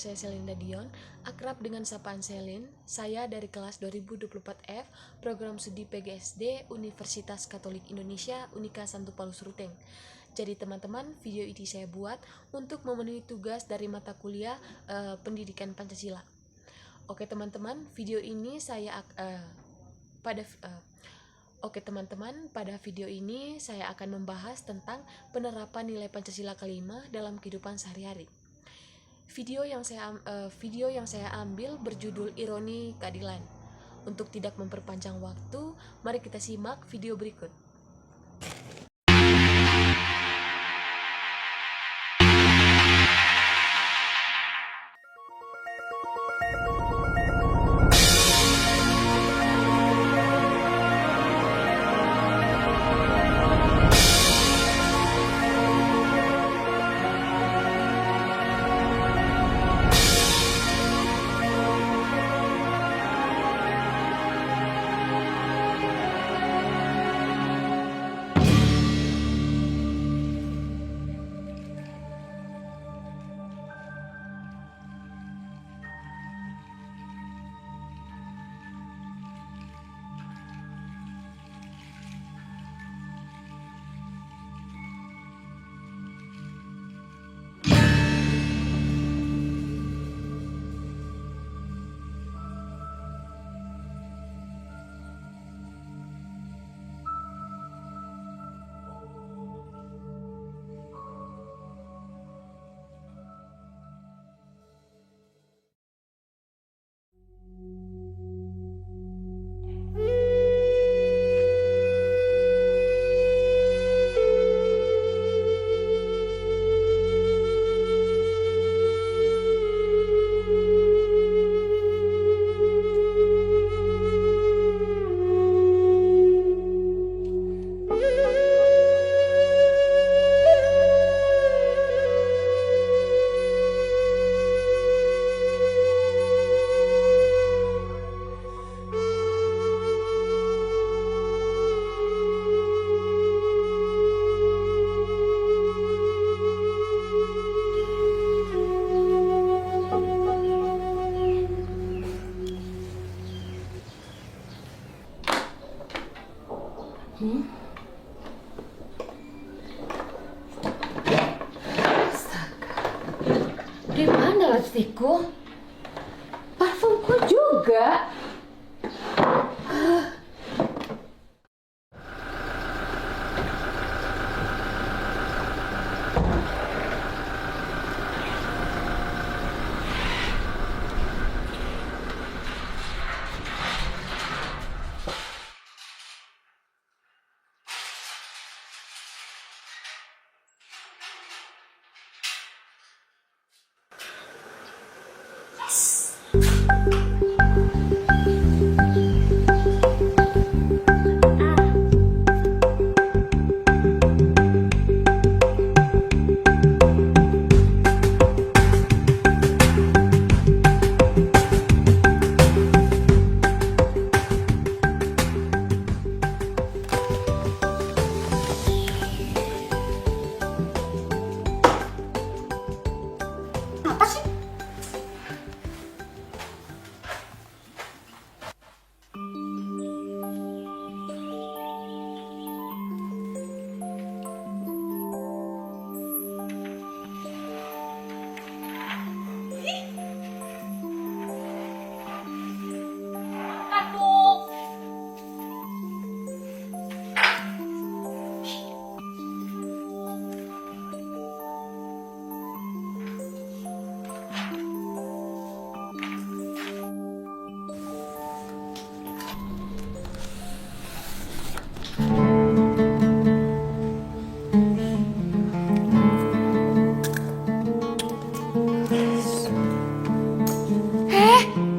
saya Selinda Dion, akrab dengan sapaan Selin. Saya dari kelas 2024F, program studi PGSD Universitas Katolik Indonesia, Unika Santo Paulus Ruteng. Jadi teman-teman, video ini saya buat untuk memenuhi tugas dari mata kuliah Pendidikan Pancasila. Oke teman-teman, video ini pada video ini saya akan membahas tentang penerapan nilai Pancasila kelima dalam kehidupan sehari-hari. Video yang saya ambil berjudul Ironi Keadilan. Untuk tidak memperpanjang waktu, mari kita simak video berikut. Di mana lipstikku? Parfumku juga. Apa sih? Aduh.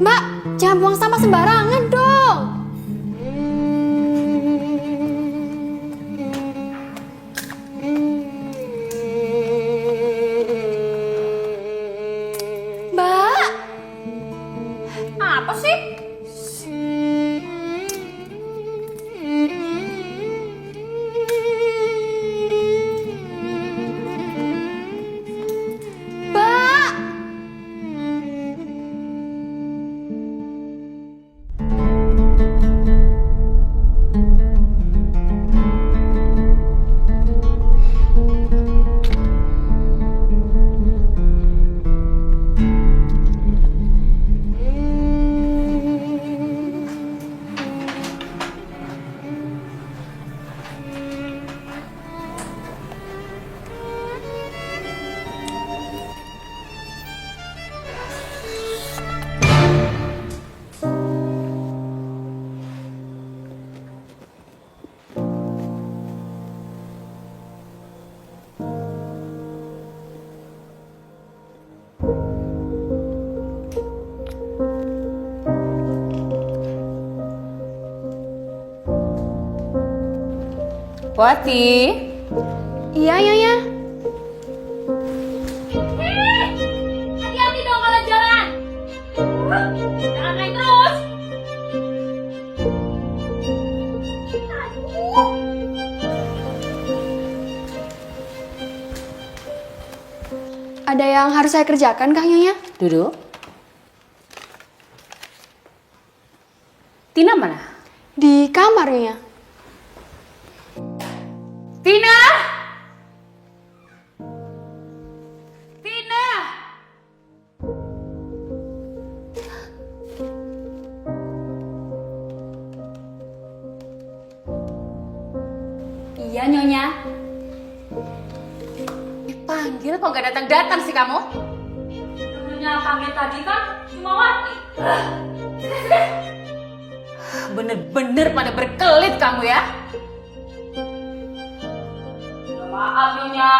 Mbak, jangan buang sampah sembarangan dong. Mbak, Apa sih? Mbak. Wati. Iya, Nyonya. Hati-hati dong kalau jalan. Jangan main terus. Ada yang harus saya kerjakan, Kak Nyonya? Duduk. Tina mana? Di kamar, Nyonya. Tina! Tina! Iya, Nyonya. Dipanggil kok gak datang-datang sih kamu? Nyonya panggil tadi kan cuma Wati. Bener-bener pada berkelit kamu ya. Maaf, Nyonya.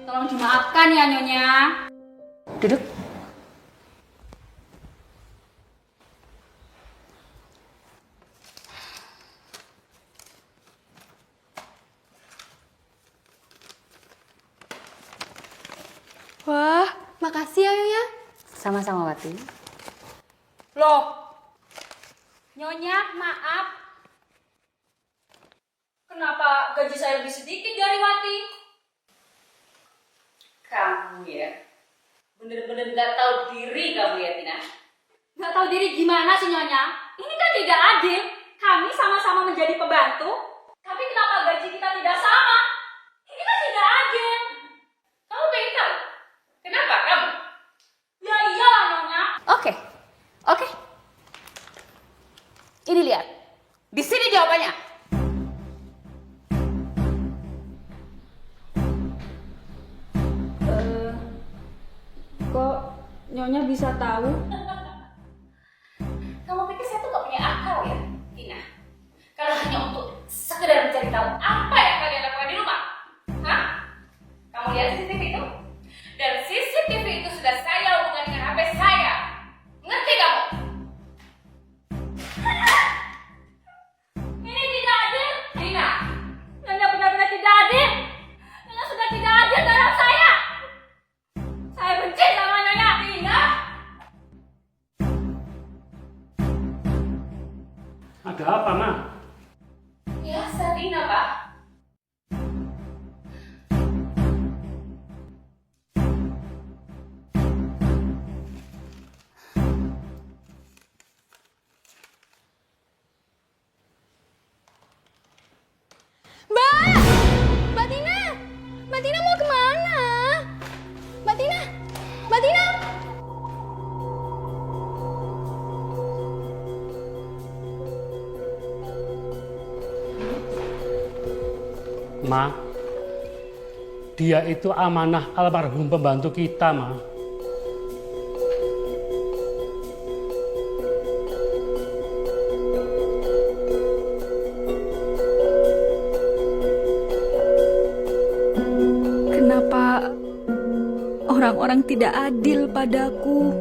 Tolong dimaafkan ya, Nyonya. Duduk. Wah, makasih ya, Nyonya. Sama-sama Wati. Loh, Nyonya, maaf. Kenapa gaji saya lebih sedikit dari Wati? Kamu ya, bener-bener gak tahu diri kamu ya Tina. Nggak tahu diri gimana sih, Nyonya? Ini kan tidak adil. Kami sama-sama menjadi pembantu, tapi kenapa gaji kita tidak sama? Ini kan tidak adil. Kamu pengen tahu? Kenapa kamu? Ya iyalah, Nyonya. Oke. Ini lihat. Di sini jawabannya. Kok Nyonya bisa tahu? Kamu pikir saya tuh gak punya akal ya, Tina? Kalau hanya untuk sekedar mencari tahu apa yang kalian lakukan di rumah. Hah? Kamu lihat CCTV itu? Dan CCTV itu sudah saya hubungkan dengan HP saya. Ngerti kamu? Ini tidak adil. Tina, Nyonya benar-benar tidak adil. Nyonya sudah tidak adil terhadap saya. Saya benci sama Nyonya. Tina. Ada apa, Ma? Biasa Tina, Pak. Mbak! Mbak Tina! Mbak Tina mau kemana? Mbak Tina! Mbak Tina! Ma, dia itu amanah almarhum pembantu kita, Ma. Kenapa orang-orang tidak adil padaku?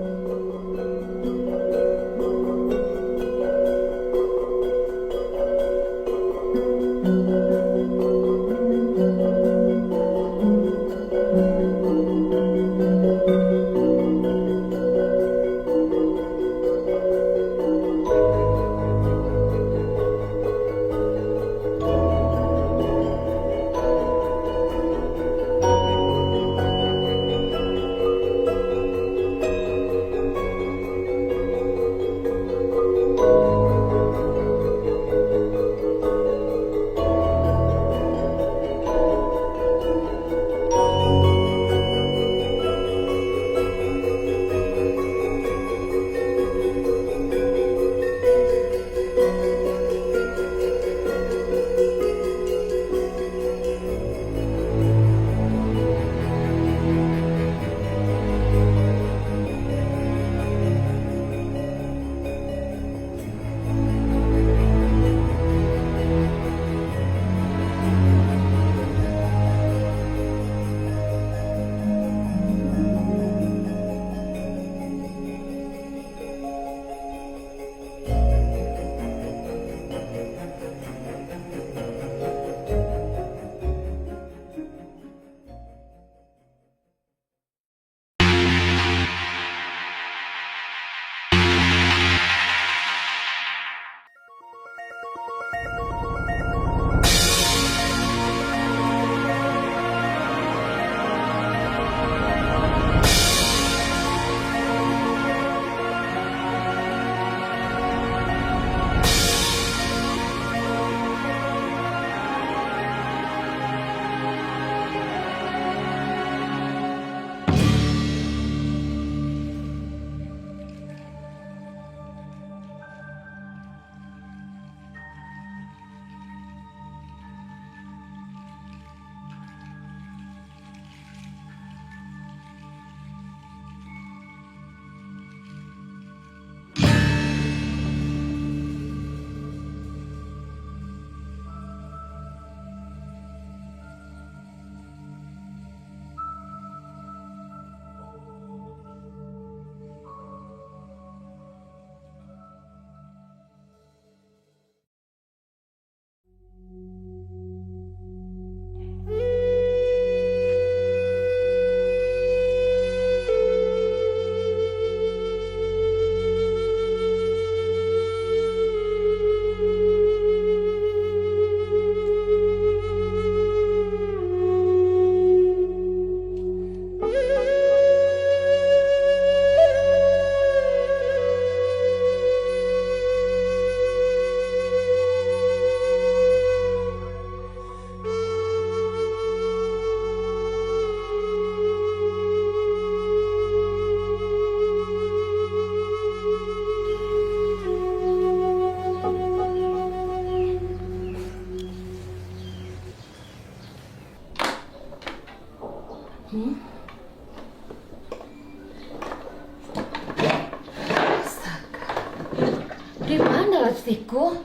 lipstikku,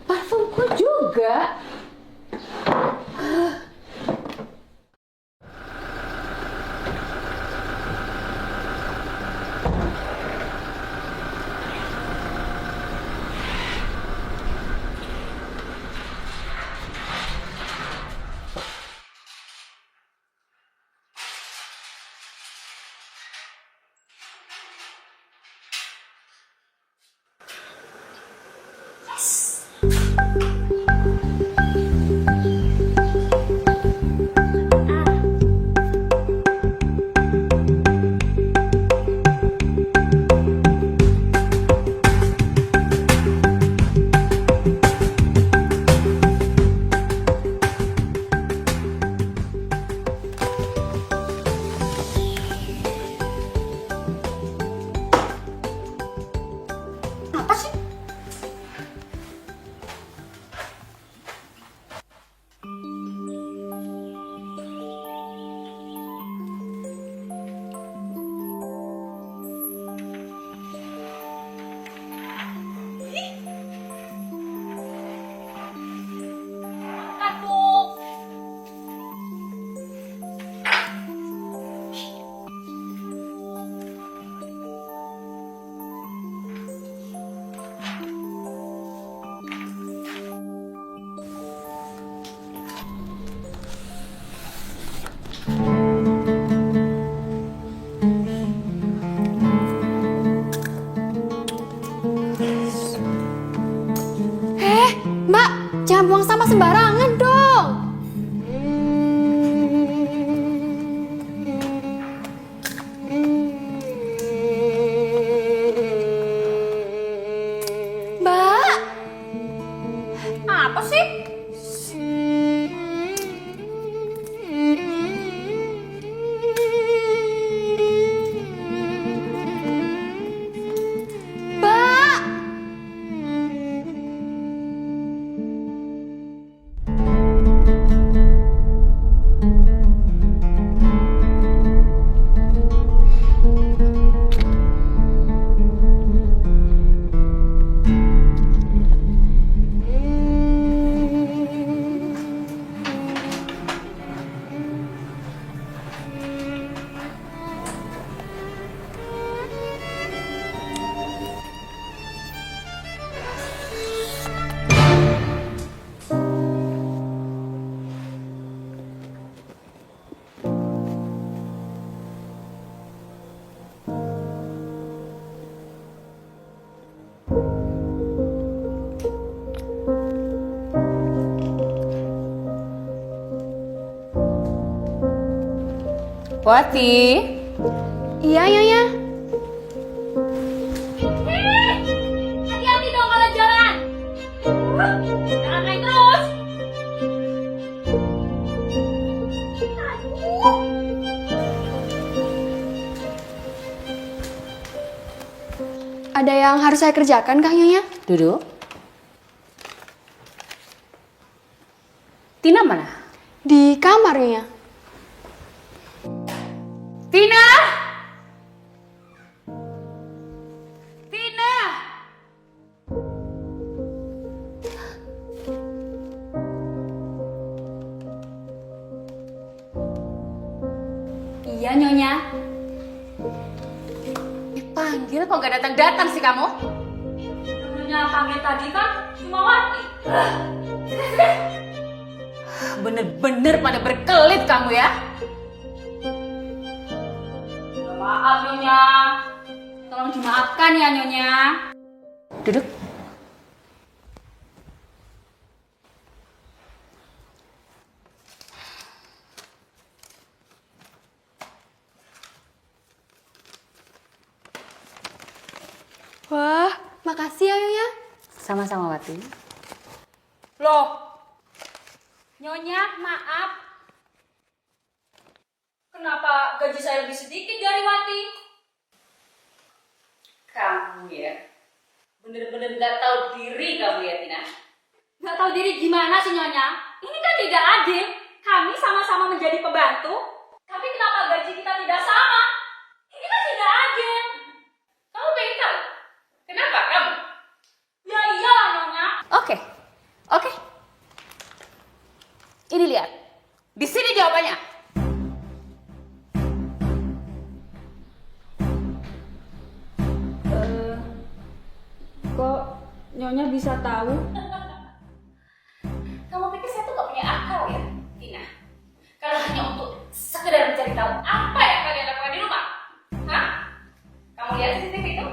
parfumku juga. Apa sih? Aduh. Mbak, jangan buang sampah sembarangan dong. Mbak, Apa sih? Mbak. Wati, Iya, Nyonya. Hati-hati dong kalau jalan. Jangan naik terus. Ada yang harus saya kerjakan, Kak Nyonya? duduk. Tina mana? Di kamar, Nyonya. Tina! Tina! Iya, Nyonya. Dipanggil kok gak datang-datang sih kamu? Nyonya panggil tadi kan cuma Wati. Bener-bener pada berkelit kamu ya? Maaf, Nyonya. Tolong dimaafkan ya, Nyonya. Duduk. Wah, makasih ya, Nyonya. Sama-sama Wati. Loh, Nyonya, maaf. Kenapa gaji saya lebih sedikit dari Wati? Kamu ya, bener-bener gak tahu diri kamu ya Tina. Nggak tahu diri gimana sih, Nyonya? Ini kan tidak adil. Kami sama-sama menjadi pembantu, tapi kenapa gaji kita tidak sama? Ini kan tidak adil. Kamu pengen tahu? Kenapa kamu? Ya Nyonya bisa tahu? Kamu pikir saya tuh gak punya akal ya, Tina? Kalau hanya untuk sekedar mencari tahu apa yang kalian lakukan di rumah? Hah? Kamu lihat CCTV itu?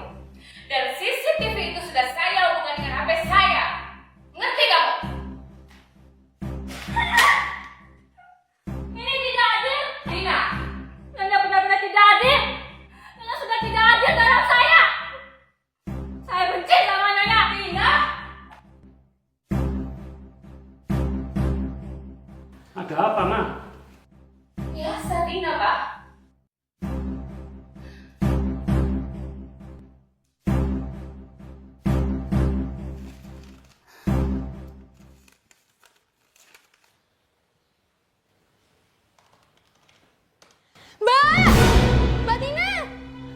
Dan CCTV itu sudah saya hubungkan dengan HP saya. Ngerti kamu? Ini tidak adil, Tina. Nyonya benar-benar tidak adil. Nyonya sudah tidak adil terhadap saya. Saya benci sama Nyonya. Tina! Ada apa, Ma? Biasa, Tina, Pak. Mbak! Mbak Tina!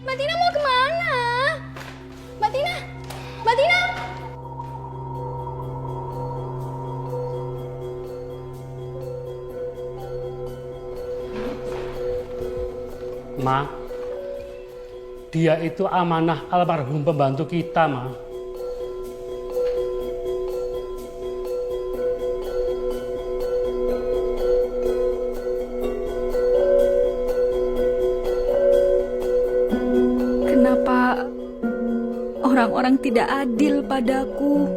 Mbak Tina mau kemana? Mbak Tina! Mbak Tina! Ma, dia itu amanah almarhum pembantu kita, Ma. Kenapa orang-orang tidak adil padaku?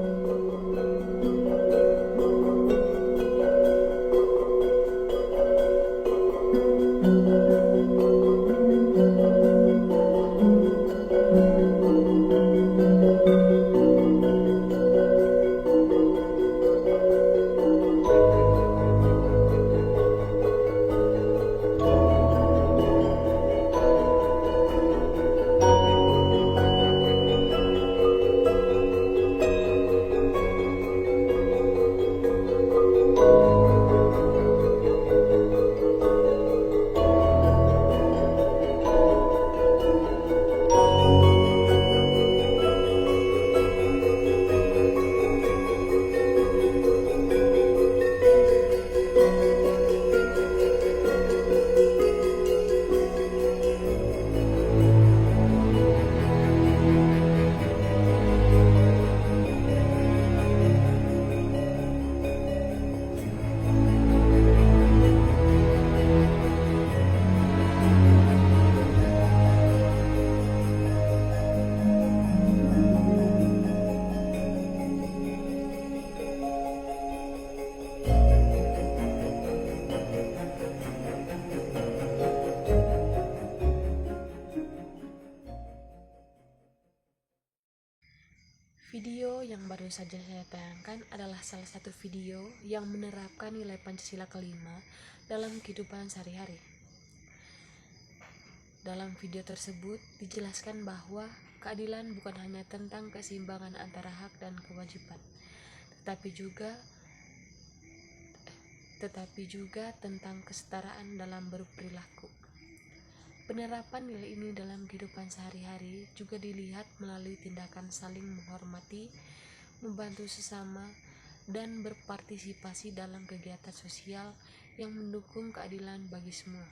Video yang baru saja saya tayangkan adalah salah satu video yang menerapkan nilai Pancasila kelima dalam kehidupan sehari-hari. Dalam video tersebut dijelaskan bahwa keadilan bukan hanya tentang keseimbangan antara hak dan kewajiban, tetapi juga tentang kesetaraan dalam berperilaku. Penerapan nilai ini dalam kehidupan sehari-hari juga dilihat melalui tindakan saling menghormati, membantu sesama, dan berpartisipasi dalam kegiatan sosial yang mendukung keadilan bagi semua.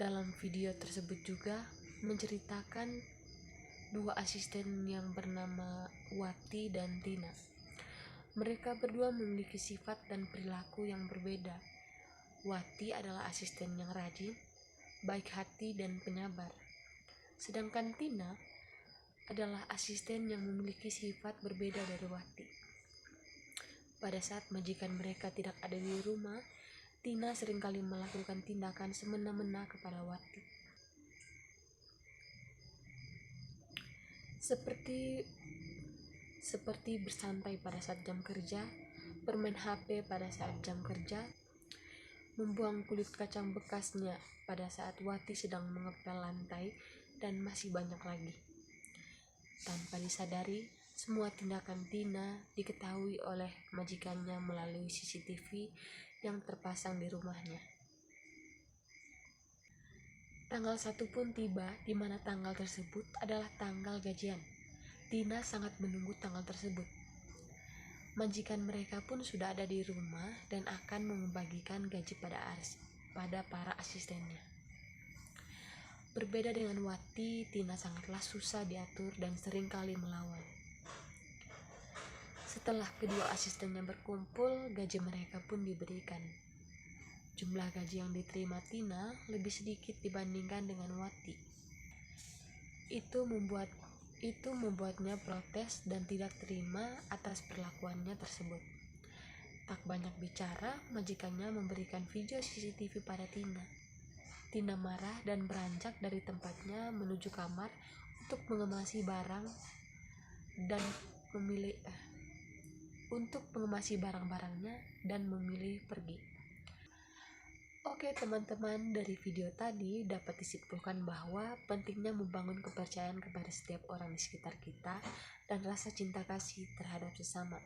Dalam video tersebut juga menceritakan dua asisten yang bernama Wati dan Tina. Mereka berdua memiliki sifat dan perilaku yang berbeda. Wati adalah asisten yang rajin, baik hati dan penyabar. Sedangkan Tina adalah asisten yang memiliki sifat berbeda dari Wati. Pada saat majikan mereka tidak ada di rumah, Tina seringkali melakukan tindakan semena-mena kepada Wati. Seperti bersantai pada saat jam kerja, bermain HP pada saat jam kerja, membuang kulit kacang bekasnya pada saat Wati sedang mengepel lantai, dan masih banyak lagi. Tanpa disadari, semua tindakan Tina diketahui oleh majikannya melalui CCTV yang terpasang di rumahnya. Tanggal 1 pun tiba, di mana tanggal tersebut adalah tanggal gajian. Tina sangat menunggu tanggal tersebut. Majikan mereka pun sudah ada di rumah dan akan membagikan gaji pada para asistennya. Berbeda dengan Wati, Tina sangatlah susah diatur dan seringkali melawan. Setelah kedua asistennya berkumpul, gaji mereka pun diberikan. Jumlah gaji yang diterima Tina lebih sedikit dibandingkan dengan Wati. Itu membuatnya protes dan tidak terima atas perlakuannya tersebut. Tak banyak bicara, majikannya memberikan video CCTV pada Tina. Tina marah dan beranjak dari tempatnya menuju kamar untuk mengemasi barang-barangnya dan memilih pergi. Oke teman-teman, dari video tadi dapat disimpulkan bahwa pentingnya membangun kepercayaan kepada setiap orang di sekitar kita dan rasa cinta kasih terhadap sesama.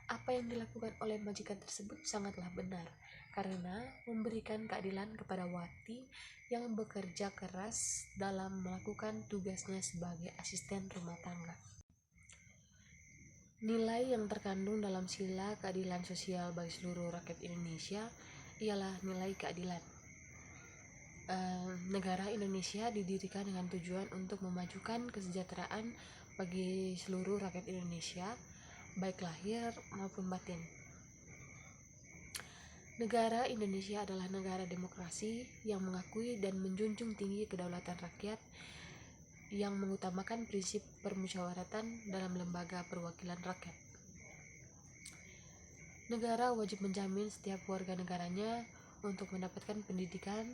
Apa yang dilakukan oleh majikan tersebut sangatlah benar, karena memberikan keadilan kepada Wati yang bekerja keras dalam melakukan tugasnya sebagai asisten rumah tangga. Nilai yang terkandung dalam sila keadilan sosial bagi seluruh rakyat Indonesia ialah nilai keadilan. Negara Indonesia didirikan dengan tujuan untuk memajukan kesejahteraan bagi seluruh rakyat Indonesia, baik lahir maupun batin. Negara Indonesia adalah negara demokrasi yang mengakui dan menjunjung tinggi kedaulatan rakyat, yang mengutamakan prinsip permusyawaratan dalam lembaga perwakilan rakyat. Negara wajib menjamin setiap warga negaranya untuk mendapatkan pendidikan,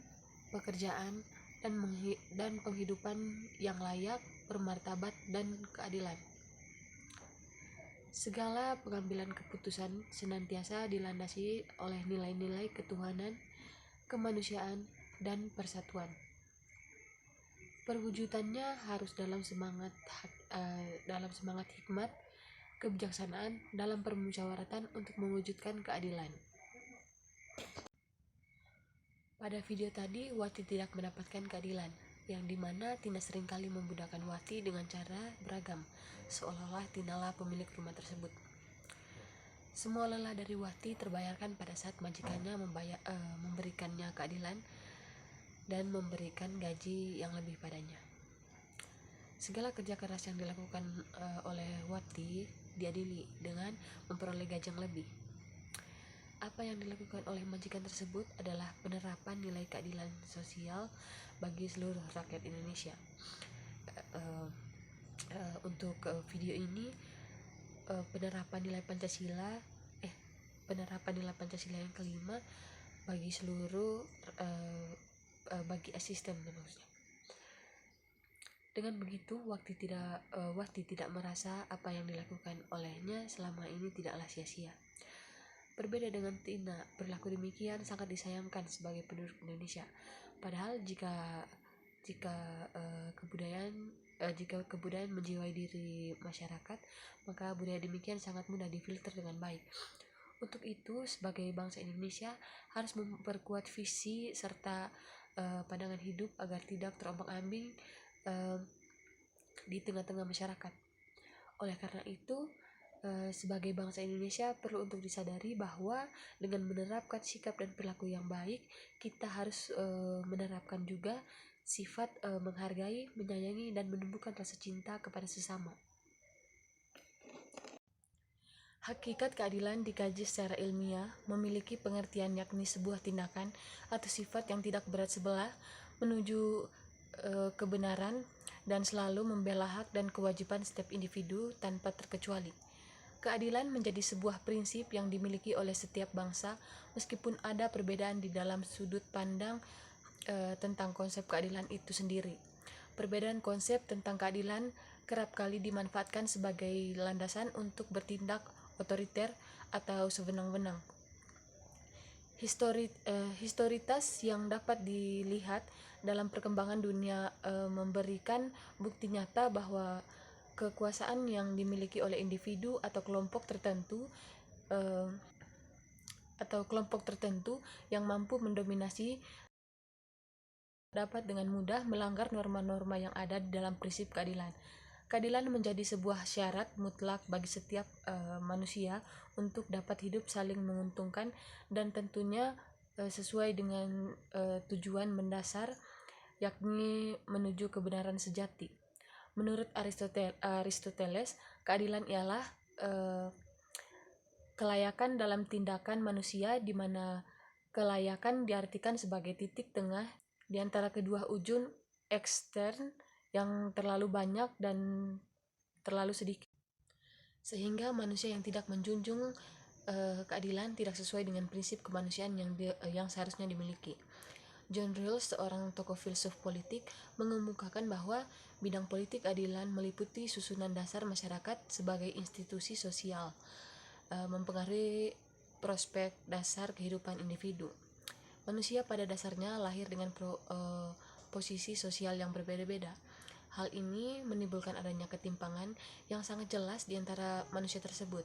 pekerjaan, dan penghidupan yang layak, bermartabat, dan keadilan. Segala pengambilan keputusan senantiasa dilandasi oleh nilai-nilai ketuhanan, kemanusiaan, dan persatuan. Perwujudannya harus dalam semangat hikmat, kebijaksanaan dalam permusyawaratan untuk mewujudkan keadilan. Pada video tadi, Wati tidak mendapatkan keadilan, yang dimana Tina seringkali membudakkan Wati dengan cara beragam, seolah-olah Tinalah pemilik rumah tersebut. Semua lelah dari Wati terbayarkan pada saat majikannya memberikannya keadilan dan memberikan gaji yang lebih padanya. Segala kerja keras yang dilakukan oleh Wati diadili dengan memperoleh gaji yang lebih. Apa yang dilakukan oleh majikan tersebut adalah penerapan nilai keadilan sosial bagi seluruh rakyat Indonesia. Untuk video ini penerapan nilai Pancasila yang kelima bagi seluruh bagi asisten maksudnya. Dengan begitu, Wati tidak merasa apa yang dilakukan olehnya selama ini tidaklah sia-sia. Berbeda dengan Tina, perilaku demikian sangat disayangkan sebagai penduduk Indonesia. Padahal jika kebudayaan menjiwai diri masyarakat, maka budaya demikian sangat mudah difilter dengan baik. Untuk itu, sebagai bangsa Indonesia harus memperkuat visi serta pandangan hidup agar tidak terombang-ambing di tengah-tengah masyarakat. Oleh karena itu, sebagai bangsa Indonesia perlu untuk disadari bahwa dengan menerapkan sikap dan perilaku yang baik, kita harus menerapkan juga sifat menghargai, menyayangi, dan menumbuhkan rasa cinta kepada sesama. Hakikat keadilan dikaji secara ilmiah, memiliki pengertian yakni sebuah tindakan atau sifat yang tidak berat sebelah menuju kebenaran dan selalu membela hak dan kewajiban setiap individu tanpa terkecuali. Keadilan menjadi sebuah prinsip yang dimiliki oleh setiap bangsa, meskipun ada perbedaan di dalam sudut pandang tentang konsep keadilan itu sendiri. Perbedaan konsep tentang keadilan kerap kali dimanfaatkan sebagai landasan untuk bertindak otoriter atau sewenang-wenang. Historitas yang dapat dilihat dalam perkembangan dunia memberikan bukti nyata bahwa kekuasaan yang dimiliki oleh individu atau kelompok tertentu yang mampu mendominasi dapat dengan mudah melanggar norma-norma yang ada di dalam prinsip keadilan. Keadilan menjadi sebuah syarat mutlak bagi setiap manusia untuk dapat hidup saling menguntungkan dan tentunya sesuai dengan tujuan mendasar, yakni menuju kebenaran sejati. Menurut Aristoteles, keadilan ialah kelayakan dalam tindakan manusia, di mana kelayakan diartikan sebagai titik tengah di antara kedua ujung ekstern yang terlalu banyak dan terlalu sedikit, sehingga manusia yang tidak menjunjung keadilan tidak sesuai dengan prinsip kemanusiaan yang seharusnya dimiliki. John Rawls, seorang tokoh filsuf politik, mengemukakan bahwa bidang politik keadilan meliputi susunan dasar masyarakat sebagai institusi sosial, mempengaruhi prospek dasar kehidupan individu. Manusia pada dasarnya lahir dengan posisi sosial yang berbeda-beda. Hal ini menimbulkan adanya ketimpangan yang sangat jelas di antara manusia tersebut.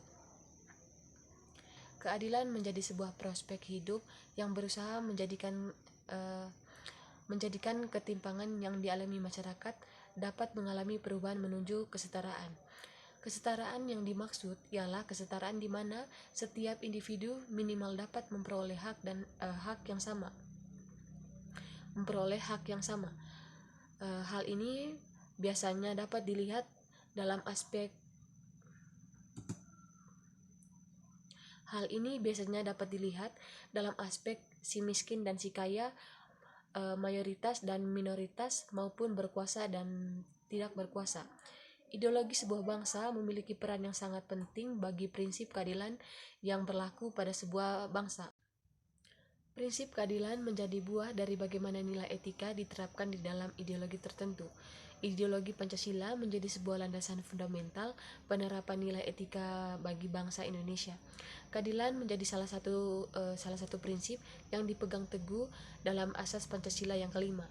Keadilan menjadi sebuah prospek hidup yang berusaha menjadikan ketimpangan yang dialami masyarakat dapat mengalami perubahan menuju kesetaraan. Kesetaraan yang dimaksud ialah kesetaraan di mana setiap individu minimal dapat memperoleh hak yang sama. Hal ini biasanya dapat dilihat dalam aspek si miskin dan si kaya, mayoritas dan minoritas, maupun berkuasa dan tidak berkuasa. Ideologi sebuah bangsa memiliki peran yang sangat penting bagi prinsip keadilan yang berlaku pada sebuah bangsa. Prinsip keadilan menjadi buah dari bagaimana nilai etika diterapkan di dalam ideologi tertentu. Ideologi Pancasila menjadi sebuah landasan fundamental penerapan nilai etika bagi bangsa Indonesia. Keadilan menjadi salah satu prinsip yang dipegang teguh dalam asas Pancasila yang kelima.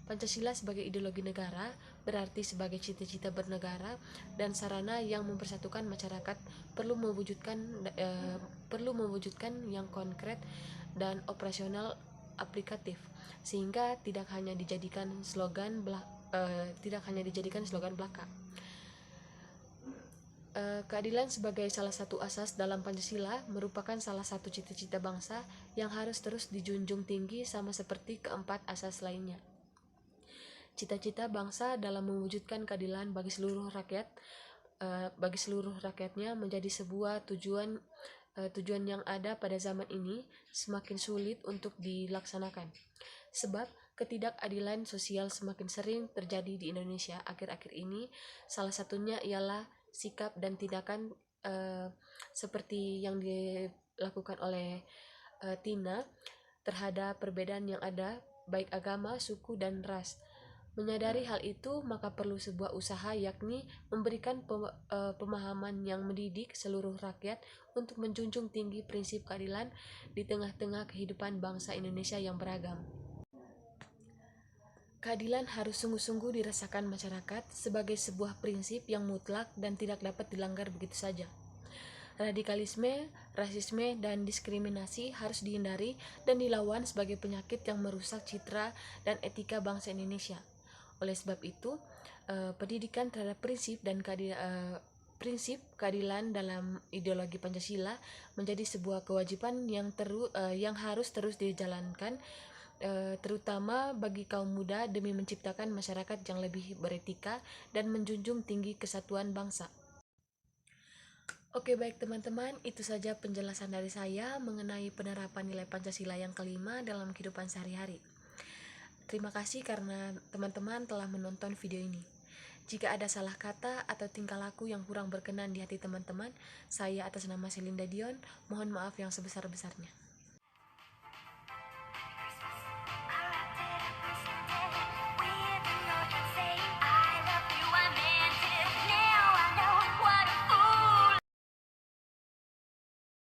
Pancasila sebagai ideologi negara berarti sebagai cita-cita bernegara dan sarana yang mempersatukan masyarakat perlu mewujudkan yang konkret dan operasional aplikatif, sehingga tidak hanya dijadikan slogan belaka. Keadilan sebagai salah satu asas dalam Pancasila merupakan salah satu cita-cita bangsa yang harus terus dijunjung tinggi sama seperti keempat asas lainnya. Cita-cita bangsa dalam mewujudkan keadilan bagi seluruh rakyatnya menjadi sebuah tujuan yang ada pada zaman ini semakin sulit untuk dilaksanakan, sebab ketidakadilan sosial semakin sering terjadi di Indonesia akhir-akhir ini. Salah satunya ialah sikap dan tindakan seperti yang dilakukan oleh Tina terhadap perbedaan yang ada, baik agama, suku, dan ras. Menyadari hal itu, maka perlu sebuah usaha, yakni memberikan pemahaman yang mendidik seluruh rakyat untuk menjunjung tinggi prinsip keadilan di tengah-tengah kehidupan bangsa Indonesia yang beragam. Keadilan harus sungguh-sungguh dirasakan masyarakat sebagai sebuah prinsip yang mutlak dan tidak dapat dilanggar begitu saja. Radikalisme, rasisme, dan diskriminasi harus dihindari dan dilawan sebagai penyakit yang merusak citra dan etika bangsa Indonesia. Oleh sebab itu, pendidikan terhadap prinsip keadilan dalam ideologi Pancasila menjadi sebuah kewajiban yang harus terus dijalankan, terutama bagi kaum muda demi menciptakan masyarakat yang lebih beretika dan menjunjung tinggi kesatuan bangsa. Oke, baik teman-teman, itu saja penjelasan dari saya mengenai penerapan nilai Pancasila yang kelima dalam kehidupan sehari-hari. Terima kasih karena teman-teman telah menonton video ini. Jika ada salah kata atau tingkah laku yang kurang berkenan di hati teman-teman, saya atas nama Selinda Dion, mohon maaf yang sebesar-besarnya.